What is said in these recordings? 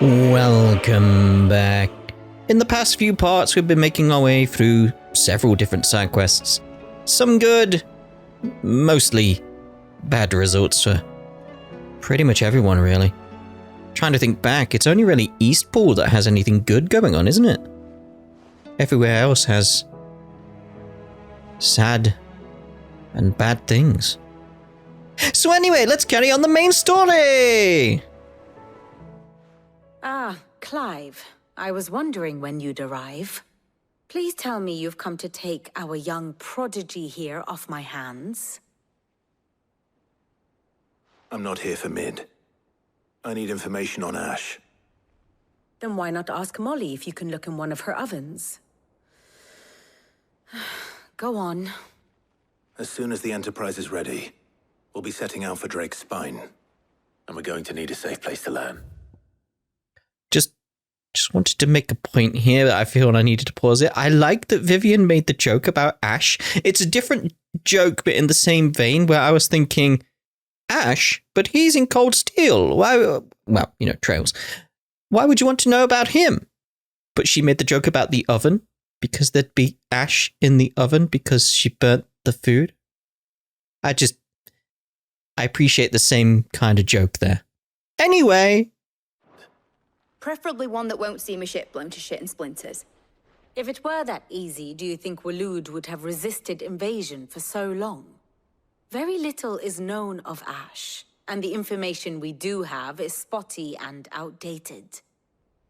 Welcome back. In the past few parts, we've been making our way through several different side quests. Some good, mostly bad results for pretty much everyone, really. Trying to think back, it's only really Eastpool that has anything good going on, isn't it? Everywhere else has sad and bad things. So anyway, let's carry on the main story! Ah, Clive. I was wondering when you'd arrive. Please tell me you've come to take our young prodigy here off my hands. I'm not here for Mid. I need information on Ash. Then why not ask Molly if you can look in one of her ovens? Go on. As soon as the Enterprise is ready, we'll be setting out for Drake's Spine. And we're going to need a safe place to land. Just wanted to make a point here that I feel I needed to pause it. I like that Vivian made the joke about Ash. It's a different joke, but in the same vein, where I was thinking, Ash, but he's in Cold Steel. Why? Well, Trails. Why would you want to know about him? But she made the joke about the oven, because there'd be ash in the oven because she burnt the food. I appreciate the same kind of joke there. Anyway. Preferably one that won't see my ship blown to shit and splinters. If it were that easy, do you think Waloed would have resisted invasion for so long? Very little is known of Ash, and the information we do have is spotty and outdated.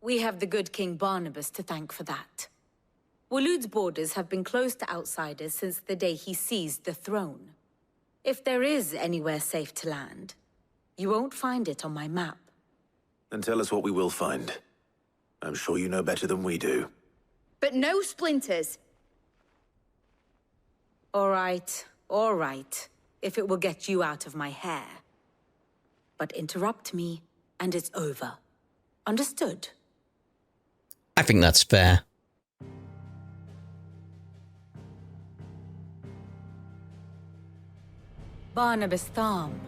We have the good King Barnabas to thank for that. Waloed's borders have been closed to outsiders since the day he seized the throne. If there is anywhere safe to land, you won't find it on my map. Then tell us what we will find. I'm sure you know better than we do. But no splinters! All right, if it will get you out of my hair. But interrupt me, and it's over. Understood? I think that's fair. Barnabas Tham,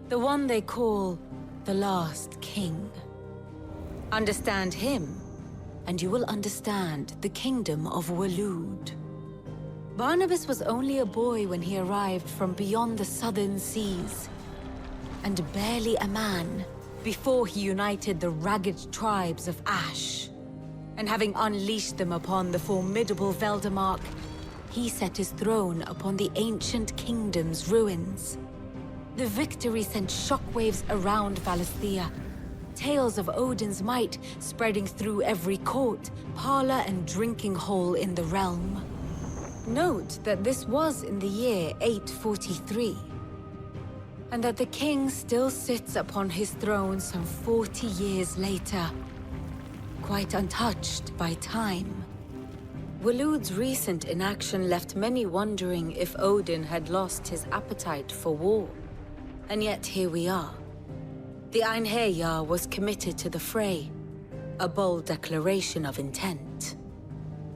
the one they call the last king. Understand him, and you will understand the kingdom of Waloed. Barnabas was only a boy when he arrived from beyond the southern seas, and barely a man before he united the ragged tribes of Ash. And having unleashed them upon the formidable Veldamark, he set his throne upon the ancient kingdom's ruins. The victory sent shockwaves around Valisthea, tales of Odin's might spreading through every court, parlor, and drinking hole in the realm. Note that this was in the year 843, and that the king still sits upon his throne some 40 years later, quite untouched by time. Waloed's recent inaction left many wondering if Odin had lost his appetite for war. And yet here we are. The Einherjar was committed to the fray, a bold declaration of intent.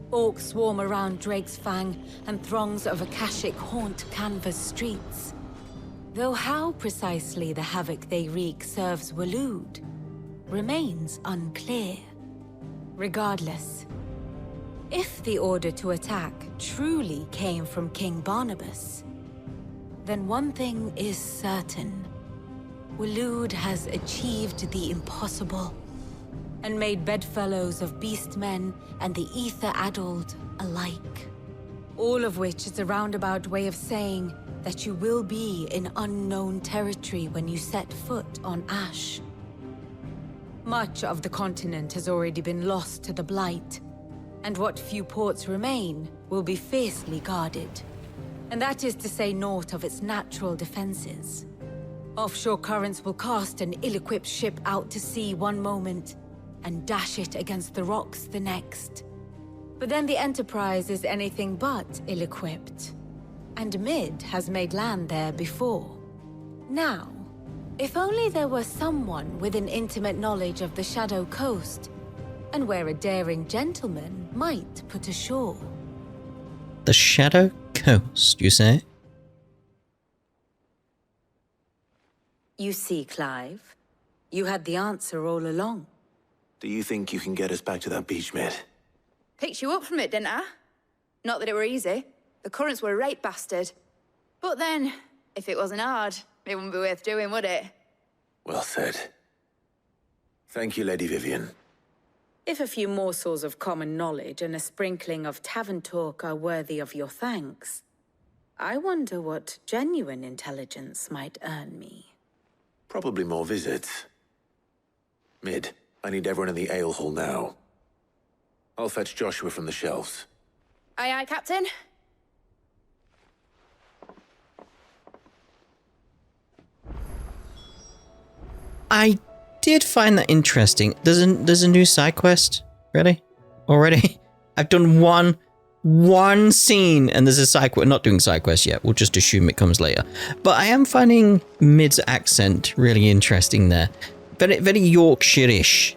Orcs swarm around Drake's Fang, and throngs of Akashic haunt Canvas streets. Though how precisely the havoc they wreak serves Waloed remains unclear. Regardless, if the order to attack truly came from King Barnabas, then one thing is certain. Waloed has achieved the impossible, and made bedfellows of beastmen and the ether-addled alike. All of which is a roundabout way of saying that you will be in unknown territory when you set foot on Ash. Much of the continent has already been lost to the Blight, and what few ports remain will be fiercely guarded. And that is to say naught of its natural defenses. Offshore currents will cast an ill-equipped ship out to sea one moment, and dash it against the rocks the next. But then the Enterprise is anything but ill-equipped, and Mid has made land there before. Now, if only there were someone with an intimate knowledge of the Shadow Coast, and where a daring gentleman might put ashore. The Shadow Coast, you say? You see, Clive, you had the answer all along. Do you think you can get us back to that beach, mate? Picked you up from it, didn't I? Not that it were easy. The currents were a right bastard. But then, if it wasn't hard, it wouldn't be worth doing, would it? Well said. Thank you, Lady Vivian. If a few morsels of common knowledge and a sprinkling of tavern talk are worthy of your thanks, I wonder what genuine intelligence might earn me. Probably more visits. Mid, I need everyone in the ale hall now. I'll fetch Joshua from the shelves. Aye, aye, Captain. I did find that interesting. There's a new side quest. Really? Already? I've done one scene and there's a side quest. We're not doing side quest yet. We'll just assume it comes later. But I am finding Mid's accent really interesting there. Very, very Yorkshire-ish.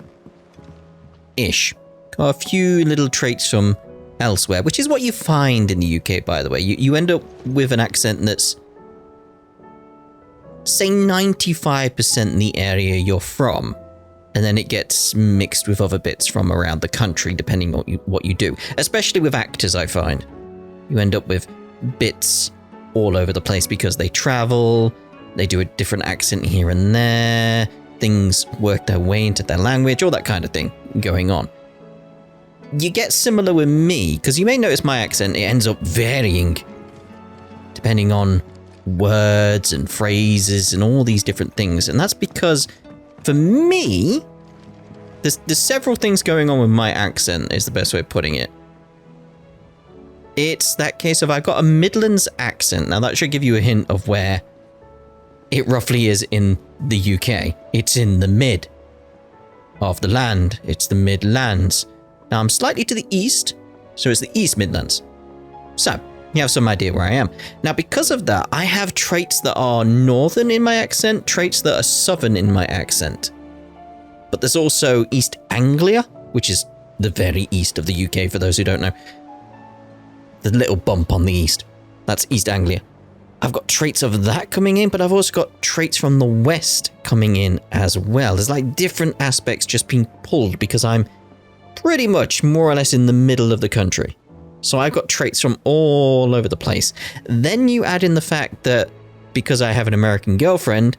Got a few little traits from elsewhere, which is what you find in the UK, by the way. You end up with an accent that's, say, 95% in the area you're from, and then it gets mixed with other bits from around the country, depending on what you do. Especially with actors, I find. You end up with bits all over the place because they travel, they do a different accent here and there, things work their way into their language, all that kind of thing going on. You get similar with me, because you may notice my accent, it ends up varying depending on words and phrases and all these different things. And that's because, for me, there's several things going on with my accent, is the best way of putting it. It's that case of I've got a Midlands accent. Now, that should give you a hint of where it roughly is in the UK. It's in the mid of the land. It's the Midlands. Now, I'm slightly to the east, so it's the East Midlands. So, you have some idea where I am. Now, because of that, I have traits that are northern in my accent, traits that are southern in my accent. But there's also East Anglia, which is the very east of the UK, for those who don't know. The little bump on the east. That's East Anglia. I've got traits of that coming in, but I've also got traits from the west coming in as well. There's like different aspects just being pulled because I'm pretty much more or less in the middle of the country. So I've got traits from all over the place. Then you add in the fact that because I have an American girlfriend,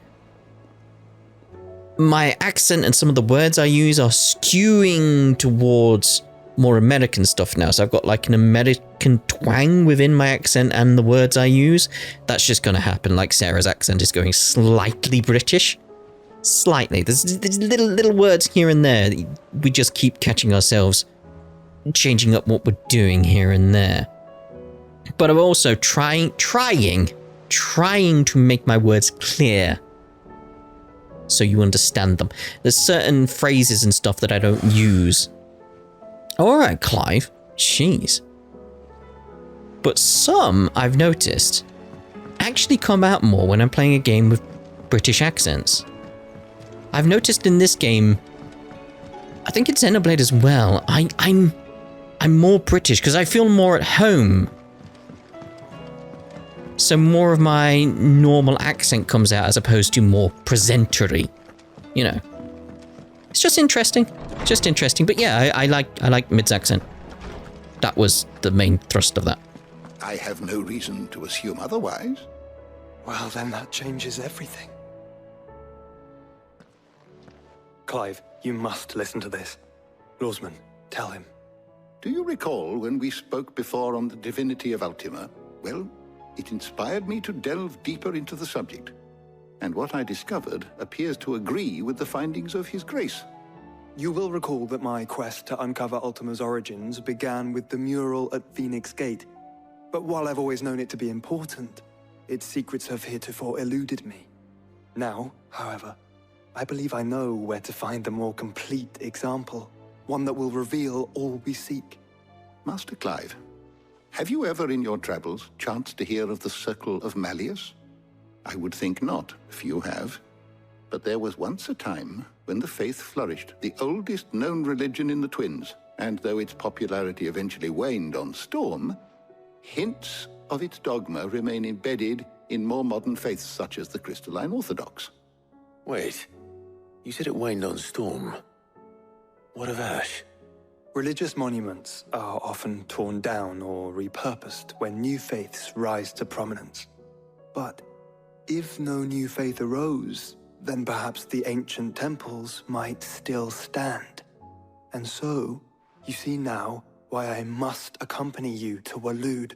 my accent and some of the words I use are skewing towards more American stuff now. So I've got like an American twang within my accent and the words I use. That's just going to happen. Like Sarah's accent is going slightly British. Slightly. There's little words here and there. We just keep catching ourselves changing up what we're doing here and there. But I'm also trying to make my words clear so you understand them. There's certain phrases and stuff that I don't use. Alright, Clive. Jeez. But some, I've noticed, actually come out more when I'm playing a game with British accents. I've noticed in this game, I think it's Xenoblade as well, I'm more British because I feel more at home. So more of my normal accent comes out as opposed to more presentory. You know. It's just interesting. Just interesting. But yeah, I like Mid's accent. That was the main thrust of that. I have no reason to assume otherwise. Well, then that changes everything. Clive, you must listen to this. Lawsman, tell him. Do you recall when we spoke before on the divinity of Ultima? Well, it inspired me to delve deeper into the subject. And what I discovered appears to agree with the findings of His Grace. You will recall that my quest to uncover Ultima's origins began with the mural at Phoenix Gate. But while I've always known it to be important, its secrets have heretofore eluded me. Now, however, I believe I know where to find the more complete example, one that will reveal all we seek. Master Clive, have you ever in your travels chanced to hear of the Circle of Malleus? I would think not, if you have. But there was once a time when the faith flourished, the oldest known religion in the Twins, and though its popularity eventually waned on Storm, hints of its dogma remain embedded in more modern faiths such as the Crystalline Orthodox. Wait, you said it waned on Storm. What of Ash? Religious monuments are often torn down or repurposed when new faiths rise to prominence. But if no new faith arose, then perhaps the ancient temples might still stand. And so, you see now why I must accompany you to Waloed.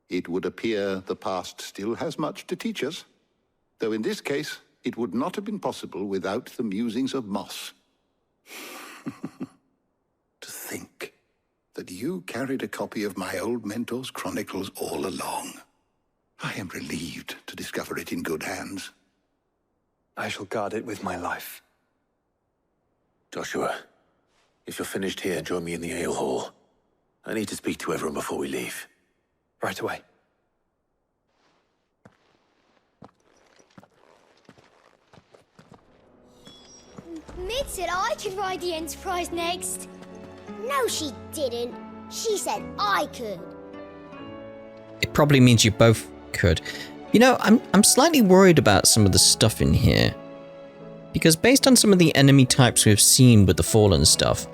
It would appear the past still has much to teach us, though in this case, it would not have been possible without the musings of Moss. To think that you carried a copy of my old mentor's chronicles all along. I am relieved to discover it in good hands. I shall guard it with my life. Joshua, if you're finished here, join me in the ale hall. I need to speak to everyone before we leave. Right away. Mid said I could ride the Enterprise next. No, she didn't. She said I could. It probably means you both could. You know, I'm slightly worried about some of the stuff in here. Because based on some of the enemy types we've seen with the Fallen stuff,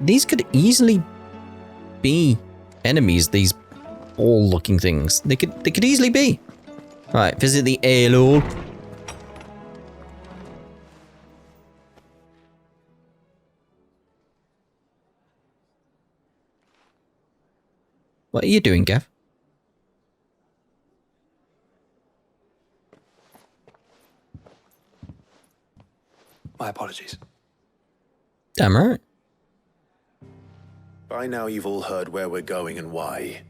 these could easily be enemies, these ball-looking things. They could easily be. Right, visit the ale hall. What are you doing, Gav? My apologies. Damn right. By now you've all heard where we're going and why.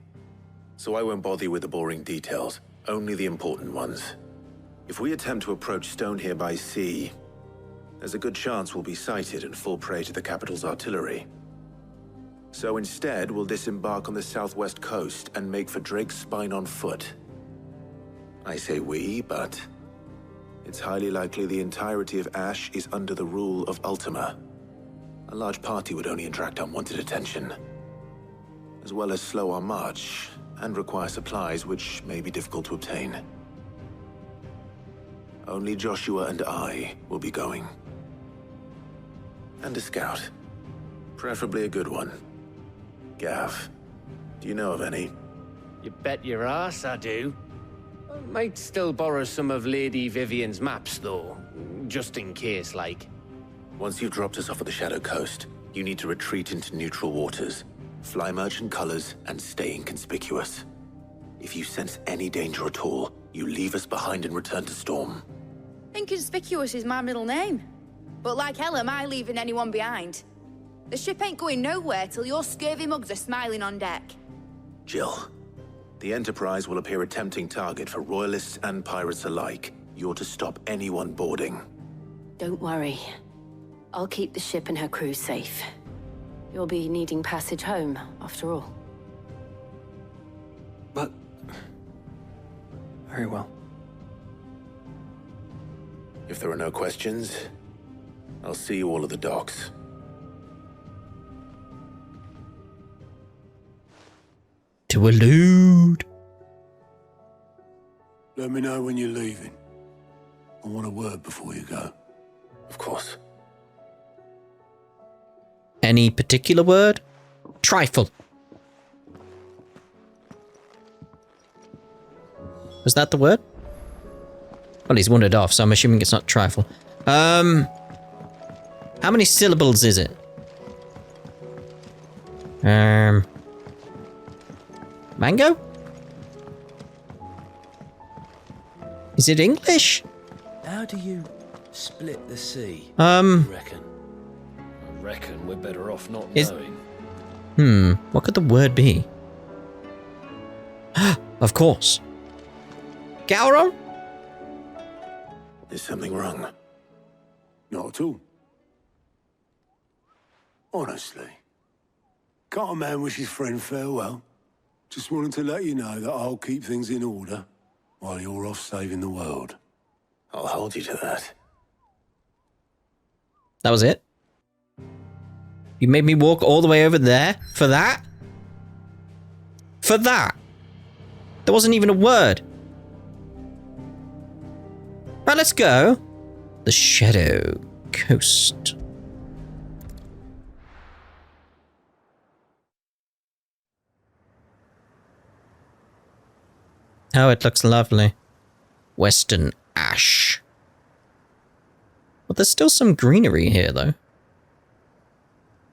So I won't bother you with the boring details, only the important ones. If we attempt to approach Stone here by sea, there's a good chance we'll be sighted and fall prey to the capital's artillery. So instead, we'll disembark on the southwest coast and make for Drake's Spine on foot. I say we, but it's highly likely the entirety of Ash is under the rule of Ultima. A large party would only attract unwanted attention, as well as slow our march and require supplies which may be difficult to obtain. Only Joshua and I will be going. And a scout. Preferably a good one. Gav, do you know of any? You bet your ass I do. I might still borrow some of Lady Vivian's maps, though. Just in case, like. Once you've dropped us off at the Shadow Coast, you need to retreat into neutral waters, fly merchant colors, and stay inconspicuous. If you sense any danger at all, you leave us behind and return to Storm. Inconspicuous is my middle name. But like hell am I leaving anyone behind. The ship ain't going nowhere till your scurvy mugs are smiling on deck. Jill, the Enterprise will appear a tempting target for royalists and pirates alike. You're to stop anyone boarding. Don't worry. I'll keep the ship and her crew safe. You'll be needing passage home, after all. But... very well. If there are no questions, I'll see you all at the docks. To Waloed. Let me know when you're leaving. I want a word before you go. Of course. Any particular word? Trifle. Was that the word? Well, he's wandered off, so I'm assuming it's not trifle. How many syllables is it? Mango? Is it English? How do you split the sea? Reckon. I reckon we're better off not knowing. What could the word be? Of course. Gowron? Is something wrong? Not at all. Honestly. Can't a man wish his friend farewell? Just wanted to let you know that I'll keep things in order while you're off saving the world. I'll hold you to that. That was it? You made me walk all the way over there? For that? For that? There wasn't even a word. Right, let's go. The Shadow Coast. Oh, it looks lovely. Western ash. Well, there's still some greenery here, though.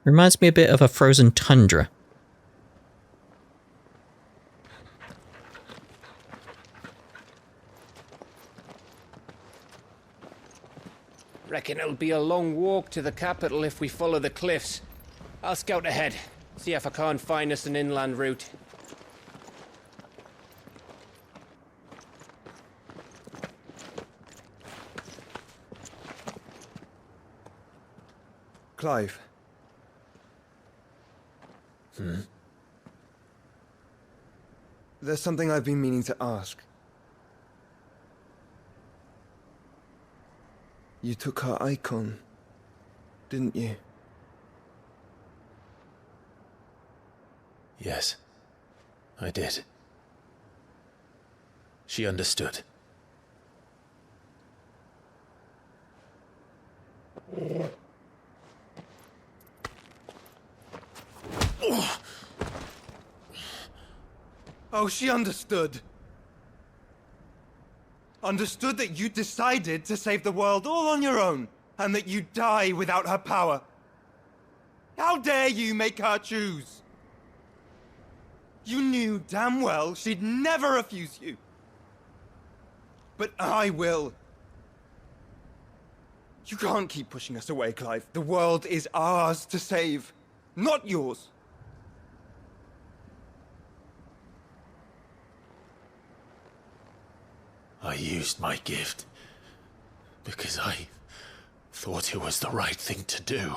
Reminds me a bit of a frozen tundra. Reckon it'll be a long walk to the capital if we follow the cliffs. I'll scout ahead, see if I can't find us an inland route. Clive. There's something I've been meaning to ask. You took her icon, didn't you? Yes, I did. She understood. Oh, she understood. Understood that you decided to save the world all on your own, and that you'd die without her power. How dare you make her choose? You knew damn well she'd never refuse you. But I will. You can't keep pushing us away, Clive. The world is ours to save, not yours. I used my gift because I thought it was the right thing to do.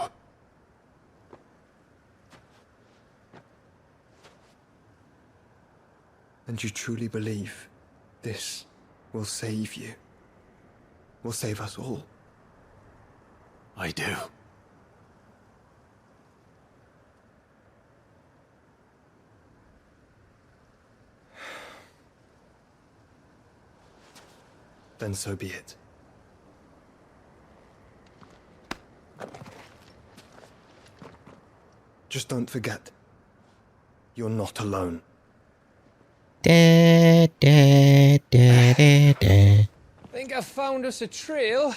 And you truly believe this will save you? Will save us all? I do. Then so be it. Just don't forget, you're not alone. Da, da, da, da, da. Think I found us a trail.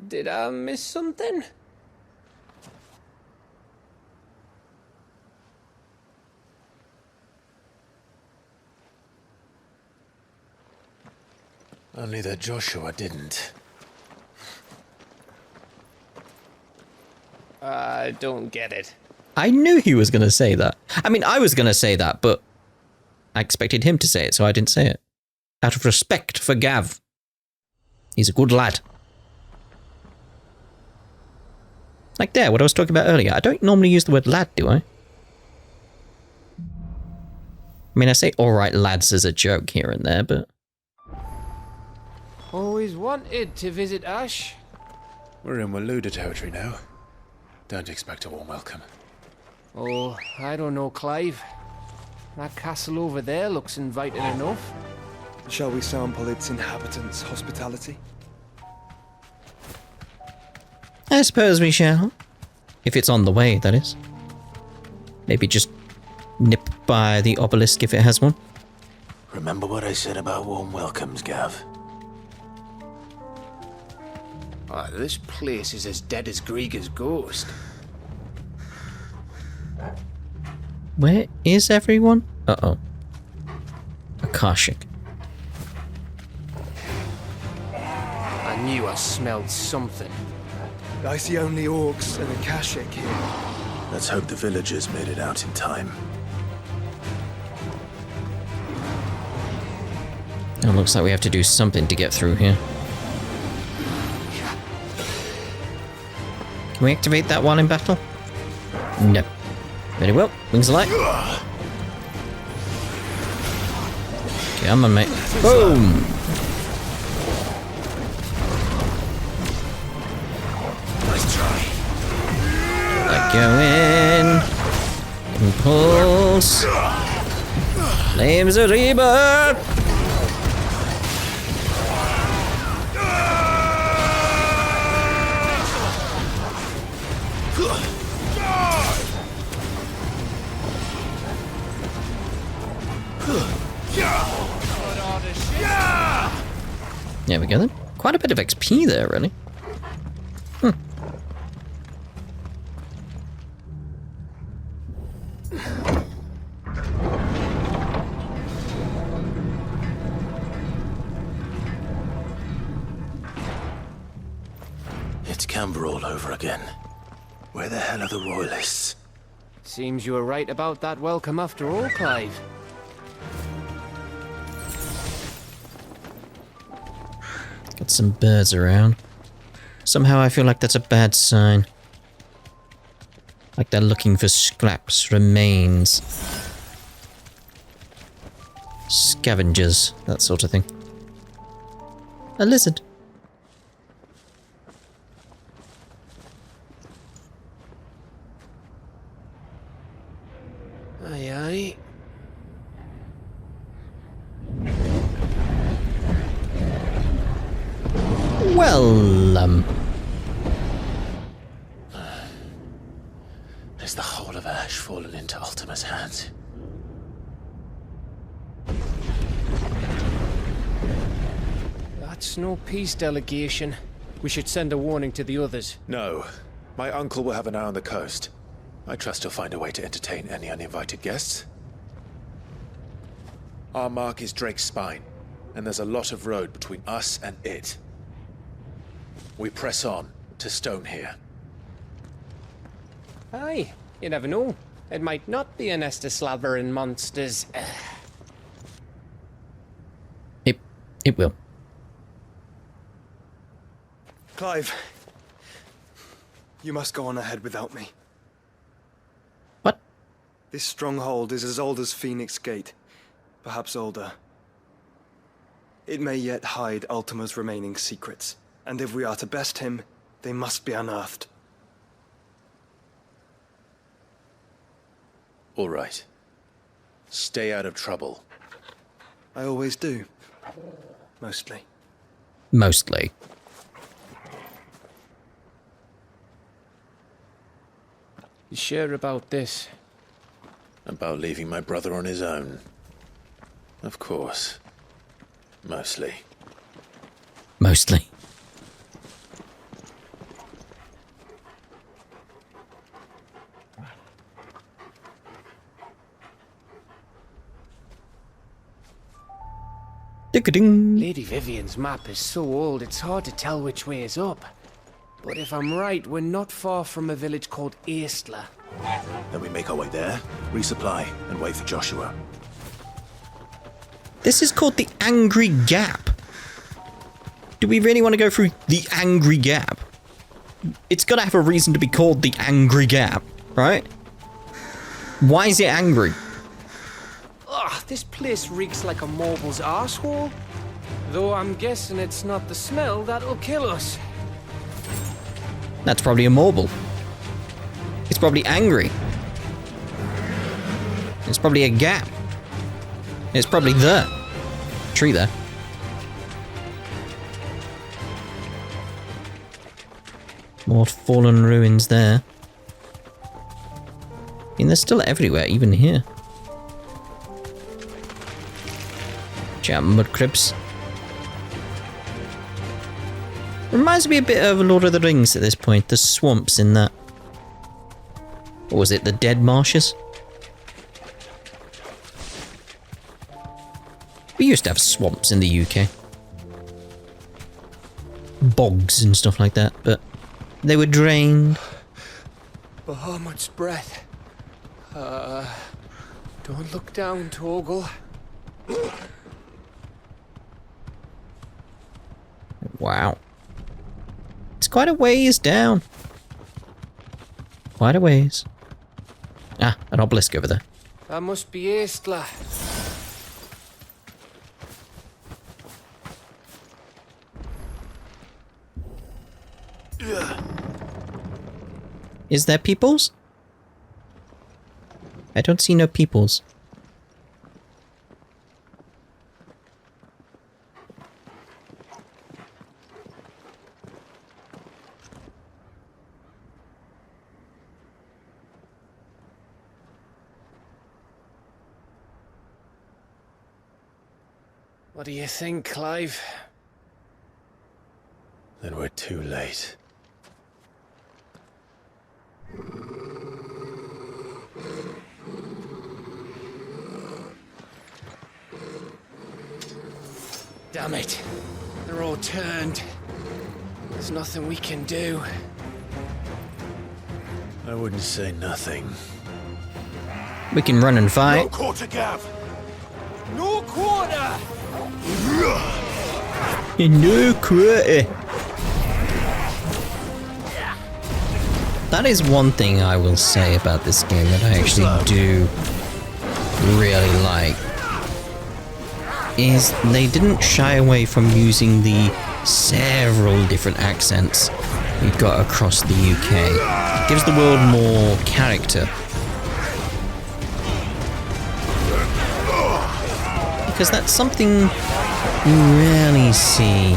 Did I miss something? Only that Joshua didn't. I don't get it. I knew he was going to say that. I mean, I was going to say that, but I expected him to say it, so I didn't say it. Out of respect for Gav. He's a good lad. Like there, what I was talking about earlier. I don't normally use the word lad, do I? I mean, I say alright lads as a joke here and there, but... Always wanted to visit Ash. We're in Waluda territory now. Don't expect a warm welcome. Oh, I don't know, Clive. That castle over there looks inviting enough. Shall we sample its inhabitants' hospitality? I suppose we shall. If it's on the way, that is. Maybe just nip by the obelisk if it has one. Remember what I said about warm welcomes, Gav? Oh, this place is as dead as Grieger's ghost. Where is everyone? Uh-oh. Akashic. I knew I smelled something. I see only orcs and Akashic here. Let's hope the villagers made it out in time. It looks like we have to do something to get through here. Can we activate that while in battle? No. Very well. Wings of light. Come on, mate. Boom! Nice try. Let go in. Impulse. Flames of rebirth. go then. Quite a bit of XP there, really. It's Canberra all over again. Where the hell are the Royalists? Seems you were right about that welcome after all, Clive. Got some birds around. Somehow I feel like that's a bad sign. Like they're looking for scraps, remains. Scavengers, that sort of thing. A lizard. Aye, aye. Well, Is the whole of Ash fallen into Ultima's hands? That's no peace delegation. We should send a warning to the others. No. My uncle will have an eye on the coast. I trust he'll find a way to entertain any uninvited guests. Our mark is Drake's Spine, and there's a lot of road between us and it. We press on to Stone here. Aye, you never know. It might not be a nest of slavering monsters. It will. Clive, you must go on ahead without me. What? This stronghold is as old as Phoenix Gate, perhaps older. It may yet hide Ultima's remaining secrets, and if we are to best him, they must be unearthed. All right. Stay out of trouble. I always do. Mostly. Mostly. You sure about this? About leaving my brother on his own. Of course. Mostly. Mostly. Ding-a-ding. Lady Vivian's map is so old it's hard to tell which way is up. But if I'm right, we're not far from a village called Aistla. Then we make our way there, resupply, and wait for Joshua. This is called the Angry Gap. Do we really want to go through the Angry Gap? It's got to have a reason to be called the Angry Gap, right? Why is it angry? Ugh, this place reeks like a morble's arsehole. Though I'm guessing it's not the smell that'll kill us. That's probably a marble. It's probably angry. It's probably a gap. It's probably the tree there. More fallen ruins there. I mean, they're still everywhere, even here. Check out Mudcrystal. Reminds me a bit of Lord of the Rings at this point. The swamps in that. Or was it the Dead Marshes? We used to have swamps in the UK. Bogs and stuff like that, but they were drained. Bahamut's breath. Don't look down, Torgal. Wow. It's quite a ways down. Quite a ways. Ah, an obelisk over there. That must be Aistla. Is there peoples? I don't see no peoples. What do you think, Clive? Then we're too late. Damn it. They're all turned. There's nothing we can do. I wouldn't say nothing. We can run and fight. No quarter, Gav! No quarter! No quarter. That is one thing I will say about this game that I actually do really like. Is they didn't shy away from using the several different accents we've got across the UK. It gives the world more character. Because that's something you rarely see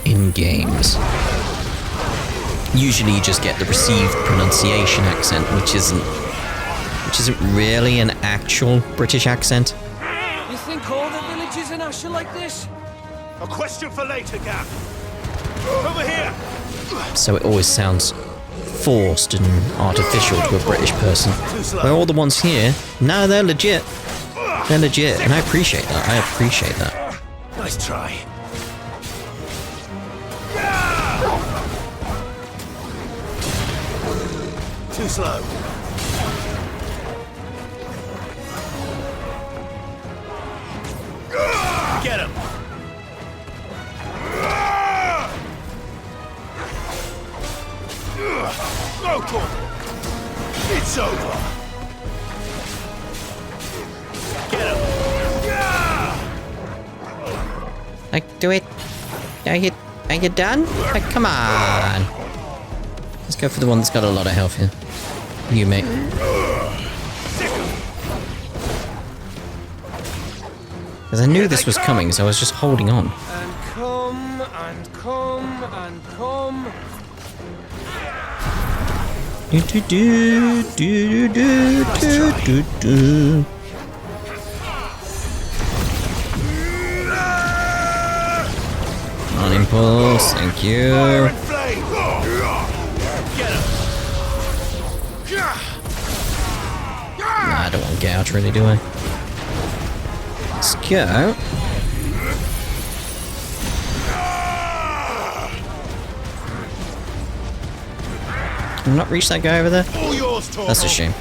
in games. Usually you just get the received pronunciation accent, which isn't really an actual British accent. You think all the villages in Ash are like this? A question for later, Gav. Over here! So it always sounds forced and artificial to a British person. Where all the ones here, no, they're legit. They're legit, and I appreciate that. I appreciate that. Nice try. Too slow. Get him! No talk! It's over! Get him! Like, do it. Are you done? Like, come on. Let's go for the one that's got a lot of health here. You, mate. Because I knew this was coming, so I was just holding on. And come, and come, and come. Do do do do do do do do. On impulse, thank you. Nah, I don't want gouge, really, do I? Let's go. Can I not reach that guy over there? That's a shame.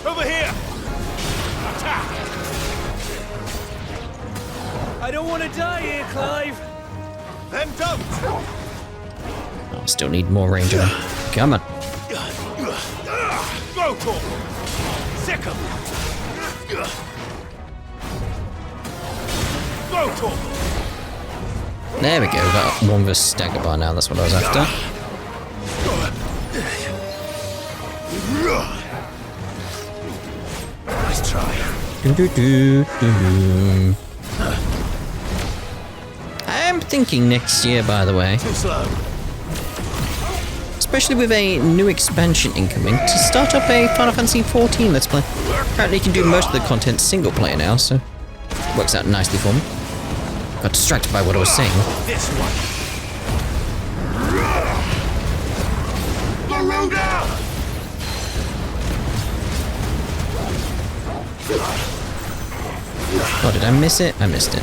Over here! Attack! I don't want to die here, Clive. Then don't! I still need more range on him. Come on. Go, Tor! Sick him! Go, Tor! There we go. We got one versus stagger bar now. That's what I was after. Nice try. Do, do, do, do. I'm thinking next year, by the way, Too slow. especially with a new expansion incoming, to start up a Final Fantasy XIV Let's Play. Apparently you can do most of the content single player now, so works out nicely for me. Got distracted by what I was saying. This one. Garuda! Oh, did I miss it? I missed it.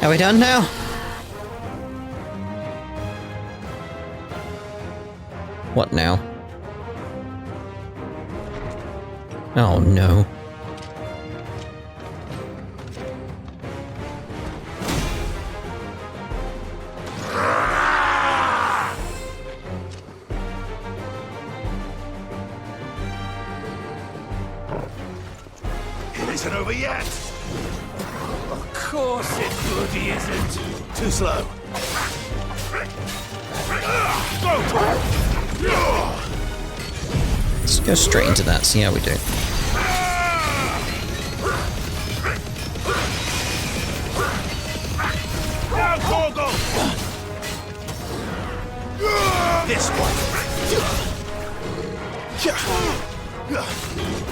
Are we done now? What now? Oh no. It isn't over yet! Of course it bloody isn't. Too slow. Go, Tor! Let's go straight into that, see how we do. This one.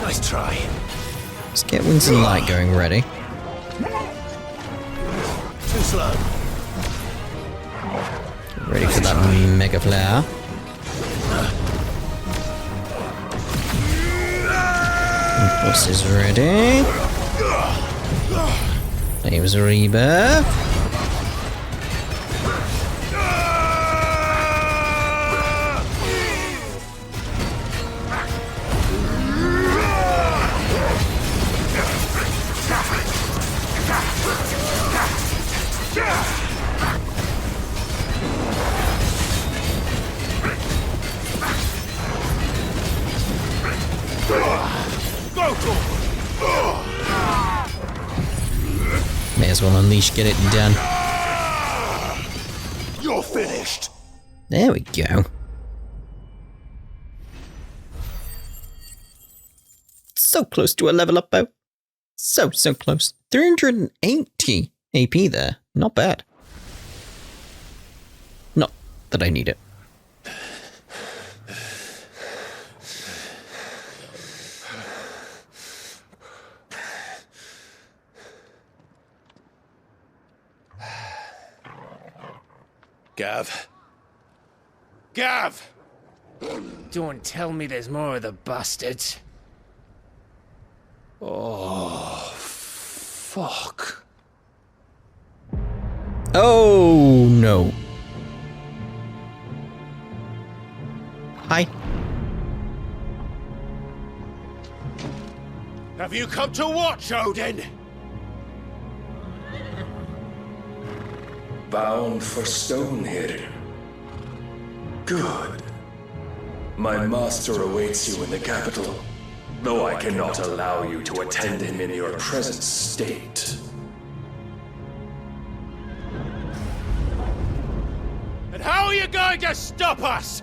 Nice try. Let's get Wings and Light going ready. Too slow. Get ready for that Mega Flare. Impulse is ready. Flames Rebirth. May as well unleash, get it done. You're finished. There we go. So close to a level up, though. So close. 380 AP there. Not bad. Not that I need it. Gav. Gav! Don't tell me there's more of the bastards. Oh, fuck. Oh, no. Hi. Have you come to watch, Odin? Bound for Stonehill. Good. My master awaits you in the capital, though I cannot allow you to attend him in your present state. And how are you going to stop us?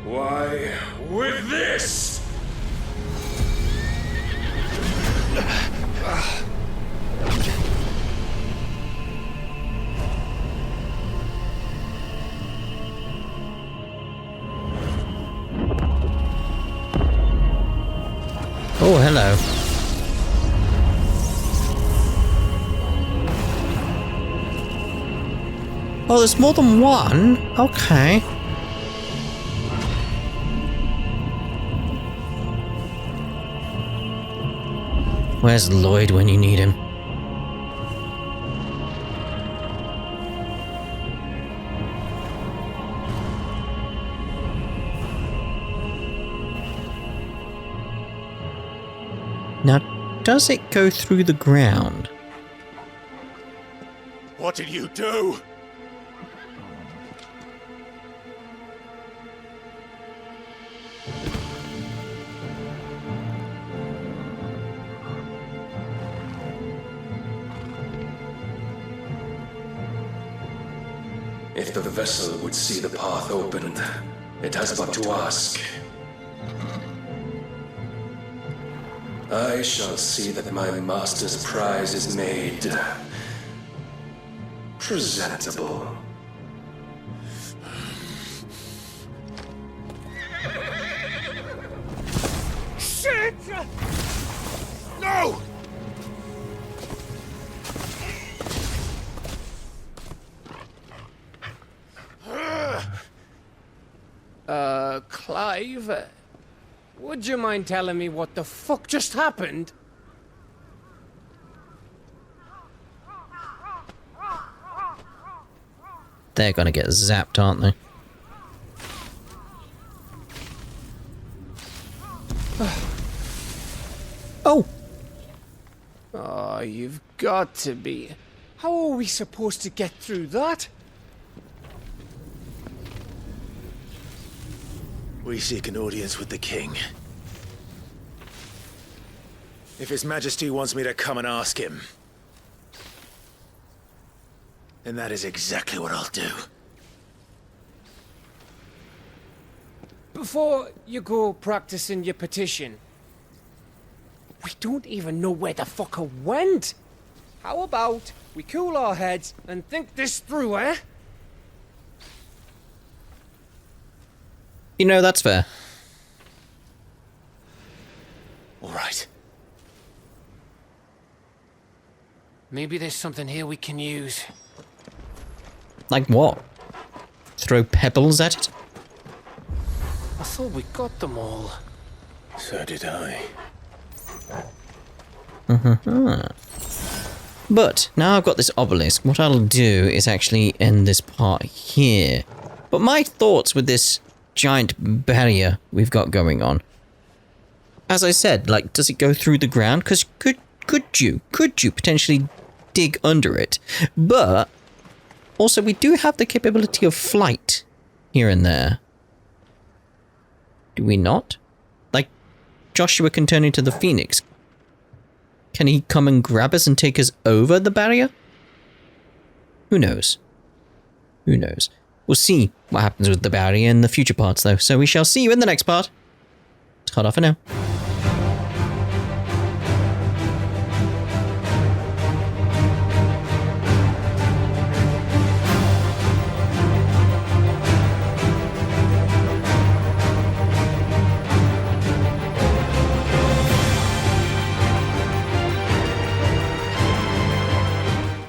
Why, with this! Oh, hello. Oh, there's more than one? Okay. Where's Lloyd when you need him? Now, does it go through the ground? What did you do? If the vessel would see the path opened, it has but to ask. I shall see that my master's prize is made presentable. Shit! No! Clive, would you mind telling me what the fuck just happened? They're gonna get zapped, aren't they? Oh! Oh, you've got to be. How are we supposed to get through that? We seek an audience with the king. If His Majesty wants me to come and ask him, then that is exactly what I'll do. before you go practicing your petition, we don't even know where the fucker went. How about we cool our heads and think this through, eh? You know, that's fair. All right. Maybe there's something here we can use. Like what? Throw pebbles at it? I thought we got them all. So did I. But now I've got this obelisk, what I'll do is actually end this part here. But my thoughts with this giant barrier we've got going on. As I said, like, does it go through the ground? Because could you potentially dig under it? But also we do have the capability of flight here and there. Do we not? Like, Joshua can turn into the Phoenix. Can he come and grab us and take us over the barrier? Who knows? Who knows? We'll see what happens with the barrier in the future parts, though. So we shall see you in the next part. Ta-da for now.